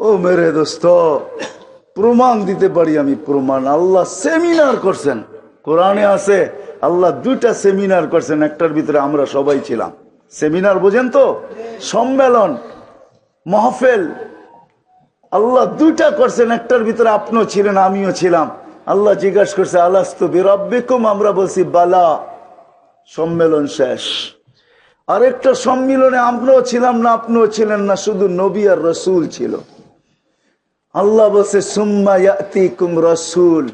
ও মেরে দোস্ত, প্রমাণ দিতে পারি আমি। প্রমাণ আল্লাহ সেমিনার করছেন, কোরআনে আছে আল্লাহ 2টা সেমিনার করছেন, একটার ভিতরে আমরা সবাই ছিলাম। সেমিনার বোঝেন তো, সম্মেলন, মাহফিল। আল্লাহ 2টা করছেন, একটার ভিতরে আপনিও ছিলেন, আমিও ছিলাম। আল্লাহ জিজ্ঞাসা করছে আলাস্তু বিরাব্বিকুম, আমরা বলছি বালা। সম্মেলন শেষ। আরেকটা সম্মেলনে আমরাও ছিলাম না, আপনিও ছিলেন না, শুধু নবী আর রসুল ছিল। আল্লাহ বলছে সুম্মা ইয়াতিকুম রাসূল,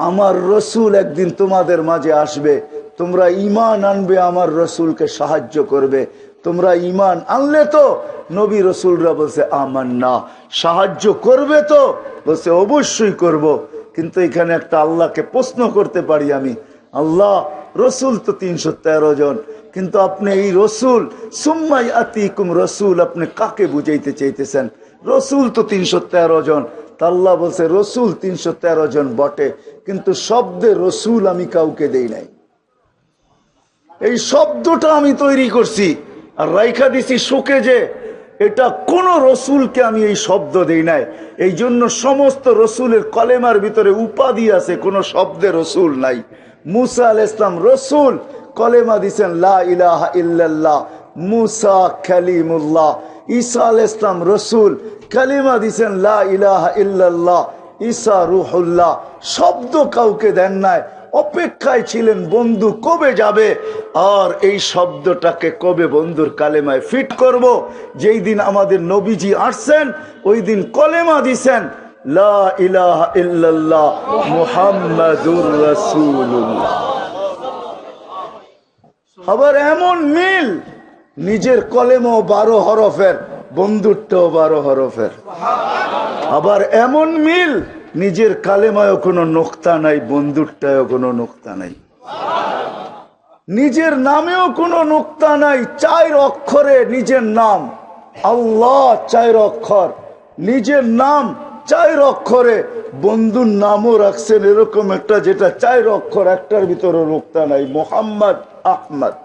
আমার রসুল একদিন তোমাদের মাঝে আসবে, তোমরা ঈমান আনবে, আমার রসুলকে সাহায্য করবে। তোমরা ঈমান আনলে তো? নবী রসুলরা বলছে আমান্না। সাহায্য করবে তো? বলছে অবশ্যই করব। কিন্তু এখানে একটা আল্লাহকে প্রশ্ন করতে পারি আমি, আল্লাহ রসুল তো 313 জন, কিন্তু আপনি এই রসুল সুম্মা ইয়াতিকুম রাসূল আপনি কাকে বুঝাইতে চাইতেছেন? রসুল তো 313 জন। তা আল্লাহ বলছে রসুল 313 জন বটে, কিন্তু শব্দে রসুল আমি কাউকে দেই নাই। এই শব্দটা আমি তৈরি করছি আর রাইখা দিছি শোকে, যে এটা কোন রসুলকে আমি এই শব্দ দেই নাই। এই জন্য সমস্ত রসুলের কলেমার ভিতরে উপাধি আছে, কোন শব্দে রসুল নাই। মুসা আলাইহিস সালাম রসুল, কলেমা দিছেন লা ইলাহা ইল্লাল্লাহ, মুসা কালিমুল্লাহ। ঈসা আলাইহিস সালাম রসুল, কালিমা দিছেন লা ইলাহা ইল্লাল্লাহ, ঈসা রূহুল্লাহ। শব্দ কাউকে দেন নাই, অপেক্ষায় ছিলেন বন্ধু কবে যাবে, আর এই শব্দটাকে কবে বন্ধুর কালেমায় ফিট করব। যেই দিন আমাদের নবীজি আসছেন ওই দিন কলেমা দিছেন লা ইলাহা ইল্লাল্লাহ মুহাম্মাদুর রাসূলুল্লাহ। আবার এমন মিল, নিজের কলেমাও 12 হরফের, বন্ধুরটাও 12 হরফের। আবার এমন মিল, নিজের কালেমায়ও কোনো নোক্তা নাই, বন্ধুরটায়ও কোনো নোক্তা নাই। নিজের নামেও কোনো নোক্তা নাই, 4 অক্ষরে নিজের নাম। আল্লাহ 4 অক্ষর, নিজের নাম 4 অক্ষরে। বন্ধুর নামও রাখছেন এরকম একটা যেটা 4 অক্ষর, একটার ভিতরে নোক্তা নাই, মোহাম্মদ আহমদ।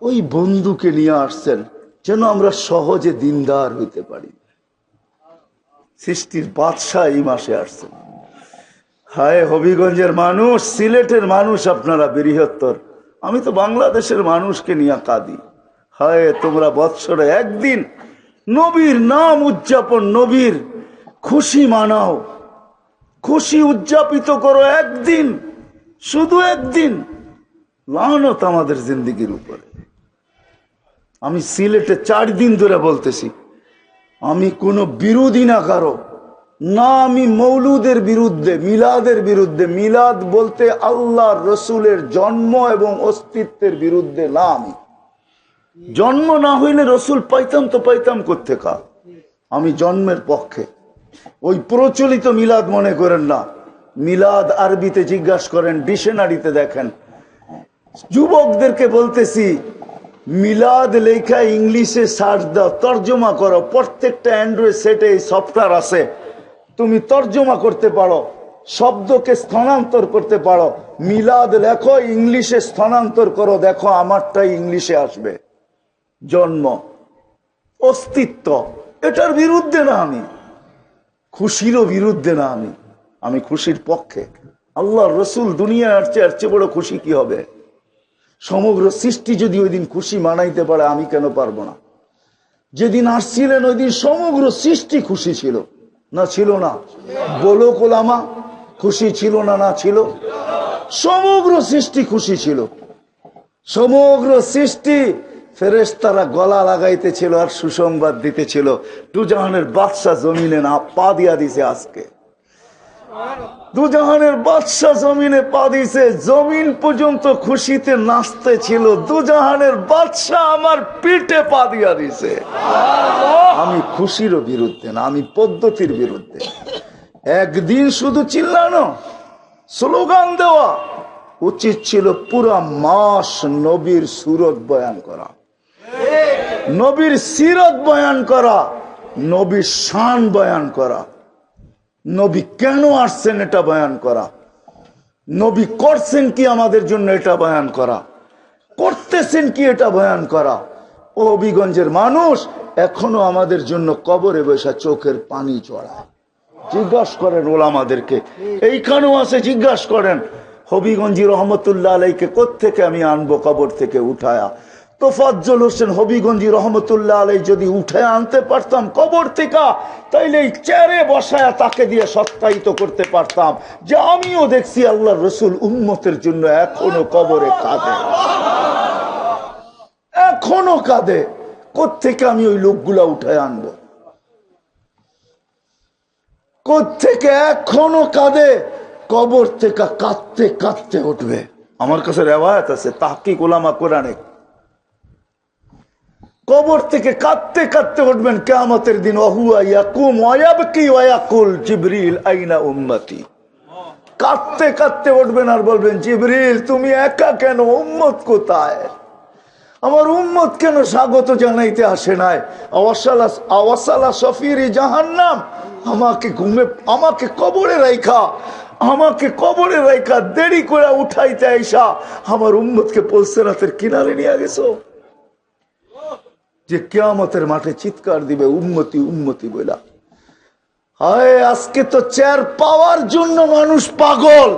ওই বন্ধুকে নিয়ে আসছেন যেন আমরা সহজে দিনদার হইতে পারি। সৃষ্টির বাদশাহ এই মাসে আসছেন। হায় হবিগঞ্জের মানুষ, সিলেটের মানুষ, আপনারা বৃহত্তর, আমি তো বাংলাদেশের মানুষকে নিয়ে কাঁদি। হায় তোমরা বৎসরে একদিন নবীর নাম উদযাপন, নবীর খুশি মানাও, খুশি উদযাপিত করো একদিন, শুধু একদিন। লানত আমাদের জিন্দেগির উপরে। আমি সিলেটে 4 দিন ধরে বলতেছি, আমি কোনো বিরোধী না কারো, না আমি মৌলুদের বিরুদ্ধে, মিলাদের বিরুদ্ধে। মিলাদ বলতে আল্লাহর রসুলের জন্ম এবং অস্তিত্বের বিরুদ্ধে না। আমি জন্ম না হইলে রসুল পাইতাম তো পাইতাম কোত্থেকা। আমি জন্মের পক্ষে। ওই প্রচলিত মিলাদ মনে করেন না। মিলাদ আরবিতে জিজ্ঞাসা করেন, ডিকশনারিতে দেখেন। যুবকদেরকে বলতেছি, মিলাদ লেখা ইংলিশে সার্চ দাও, তর্জমা করো। প্রত্যেকটা অ্যান্ড্রয়েড সেটে এই সফটওয়্যার আছে, তুমি তর্জমা করতে পারো, শব্দকে স্থানান্তর করতে পারো। মিলাদ লেখো, ইংলিশে স্থানান্তর করো, দেখো আমারটাই ইংলিশে আসবে। জন্ম, অস্তিত্ব, এটার বিরুদ্ধে না আমি, খুশিরও বিরুদ্ধে না আমি, আমি খুশির পক্ষে। আল্লাহর রসুল দুনিয়ায় আসছে, এর চেয়ে বড় খুশি কি হবে? সমগ্র সৃষ্টি যদি ওই দিন খুশি মানাইতে পারে, আমি কেন পারবো না? যেদিন আসছিলেন ওই দিন সমগ্র সৃষ্টি খুশি ছিল না ছিল না? বলো কোলামা, খুশি ছিল না না ছিল? সমগ্র সৃষ্টি খুশি ছিল। সমগ্র সৃষ্টি ফেরেশতারা গলা লাগাইতেছিল আর সুসংবাদ দিতেছিল, দুজাহানের বাদশা জমিনে না পা দিয়া দিছে। আজকে দুজাহানের বাদশা জমিনে পা দিছে, জমিন পর্যন্ত খুশিতে নাচতে ছিল। দুজাহানের বাদশা আমার পিঠে পা দিয়া দিছে। আমি খুশিরও বিরুদ্ধে না, আমি পদ্ধতির বিরুদ্ধে। একদিন শুধু চিল্লানো, স্লোগান দেওয়া উচিত ছিল পুরা মাস নবীর সুরত বয়ান করা, নবীর সিরত বয়ান করা, নবীর শান বয়ান করা, নবী কেন আসছেন এটা বয়ান করা, নবী করছেন কি আমাদের জন্য এটা বয়ান করা, করতেছেন কি এটা বয়ান করা। ও হবিগঞ্জের মানুষ এখনো আমাদের জন্য কবরে বসে চোখের পানি চড়ায়। জিজ্ঞাসা করেন ওলামাদেরকে, এইখানেও আছে, জিজ্ঞাসা করেন হবিগঞ্জি রহমতুল্লাহ আলাইকে কোত্থেকে আমি আনবো কবর থেকে উঠায়া। তোফাজ্জল হোসেন হবিগঞ্জি রহমতুল্লাহ আলাই যদি উঠে আনতে পারতাম কবর থেকে, তাইলে এই চেয়ারে বসায়া তাকে দিয়ে সত্যায়িত করতে পারতাম যে আমিও দেখছি আল্লাহ রসুল উম্মতের জন্য এখনো কবরে কাঁদে, এখনো কাঁদে। কোত্থেকে আমি ওই লোকগুলা উঠে আনবো? কোত্থেকে? এখনো কাঁদে, কবর থেকে কাঁদতে কাঁদতে উঠবে। আমার কাছে রেওয়ায়াত আছে, তাহকিক উলামা কোরআনে, কবর থেকে কাঁদতে কাঁদতে উঠবেন কিয়ামতের দিন। ওহুয়া ইয়াকুম ওয়া ইয়াবকি ওয়া ইয়াকুল জিবরিল আইনা উম্মতি। কাঁদতে কাঁদতে উঠবেন আর বলবেন, জিবরিল তুমি একা কেন, উম্মত কোথায়? আমার উম্মত কেন স্বাগত জানাইতে আসে নাই? আওয়াসালা সফিরি জাহান্নাম, আমাকে কবরে রাইখা দেরি করে উঠাইতে আইসা আমার উম্মতকে পলসেরাতের কিনারে নিয়ে গেছো। যে কিয়ামতের মাঠে চিৎকার দিবে উম্মতি উম্মতি বইলা। হায়, আজকে তো চেয়ার পাওয়ার জন্য মানুষ পাগল।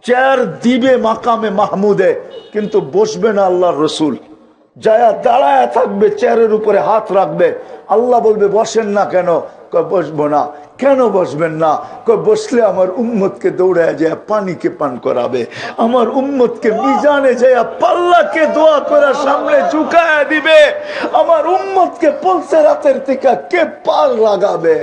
চেয়ার দিবে মাকামে মাহমুদে, কিন্তু বসবে না আল্লাহর রসুল। যায়া দাঁড়ায় থাকবে, চেয়ারের উপরে হাত রাখবে। আল্লাহ বলবে বসেন না কেন? বসবো না। কেন বসবেন না? বসলে আমার উম্মতকে দৌড়ায় যায় পানিকে পান করাবে, আমার উম্মতকে মিজানে যায় পাল্লাকে দোয়া করে সামনে ঝুঁকায় দিবে, আমার উম্মতকে পলসেরাতের থেকে কে পার লাগাবে।